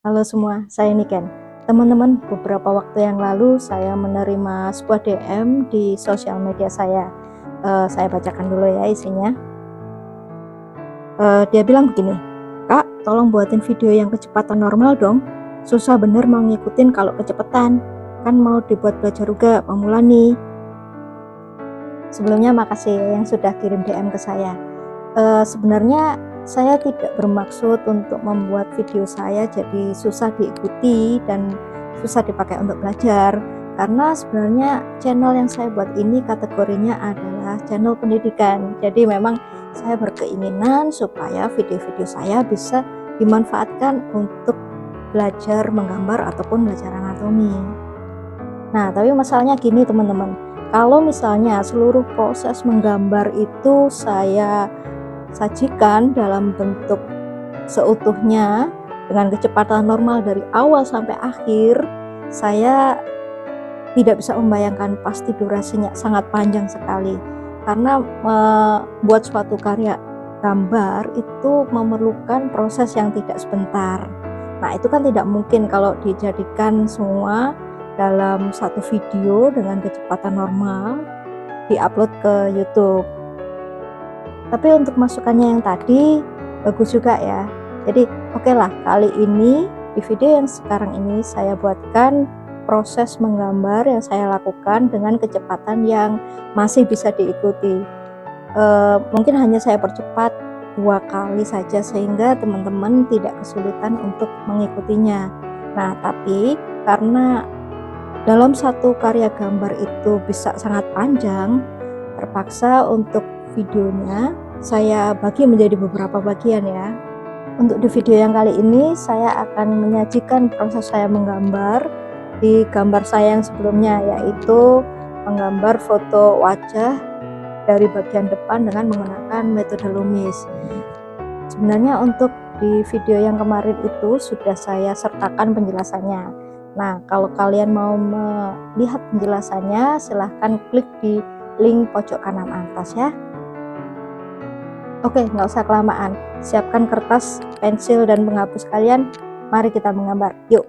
Halo semua, saya Niken. Teman-teman, beberapa waktu yang lalu saya menerima sebuah DM di sosial media saya. Saya bacakan dulu ya isinya. Dia bilang begini, "Kak, tolong buatin video yang kecepatan normal dong. Susah bener mau ngikutin kalau kecepatan. Kan mau dibuat belajar juga, pemula nih." Sebelumnya makasih yang sudah kirim DM ke saya. Sebenarnya saya tidak bermaksud untuk membuat video saya jadi susah diikuti dan susah dipakai untuk belajar, karena sebenarnya channel yang saya buat ini kategorinya adalah channel pendidikan. Jadi memang saya berkeinginan supaya video-video saya bisa dimanfaatkan untuk belajar menggambar ataupun belajar anatomi. Nah, tapi masalahnya gini teman-teman, kalau misalnya seluruh proses menggambar itu saya sajikan dalam bentuk seutuhnya dengan kecepatan normal dari awal sampai akhir, saya tidak bisa membayangkan, pasti durasinya sangat panjang sekali. Karena membuat suatu karya gambar itu memerlukan proses yang tidak sebentar. Nah, itu kan tidak mungkin kalau dijadikan semua dalam satu video dengan kecepatan normal diupload ke YouTube. Tapi untuk masukannya yang tadi bagus juga ya. Jadi oke lah, kali ini di video yang sekarang ini saya buatkan proses menggambar yang saya lakukan dengan kecepatan yang masih bisa diikuti. Mungkin hanya saya percepat 2 kali saja sehingga teman-teman tidak kesulitan untuk mengikutinya. Nah, tapi karena dalam satu karya gambar itu bisa sangat panjang, terpaksa untuk videonya saya bagi menjadi beberapa bagian ya. Untuk di video yang kali ini saya akan menyajikan proses saya menggambar di gambar saya yang sebelumnya, yaitu menggambar foto wajah dari bagian depan dengan menggunakan metode Loomis. Sebenarnya untuk di video yang kemarin itu sudah saya sertakan penjelasannya. Nah, kalau kalian mau melihat penjelasannya, silahkan klik di link pojok kanan atas ya. Oke, nggak usah kelamaan. Siapkan kertas, pensil, dan penghapus kalian. Mari kita menggambar. Yuk!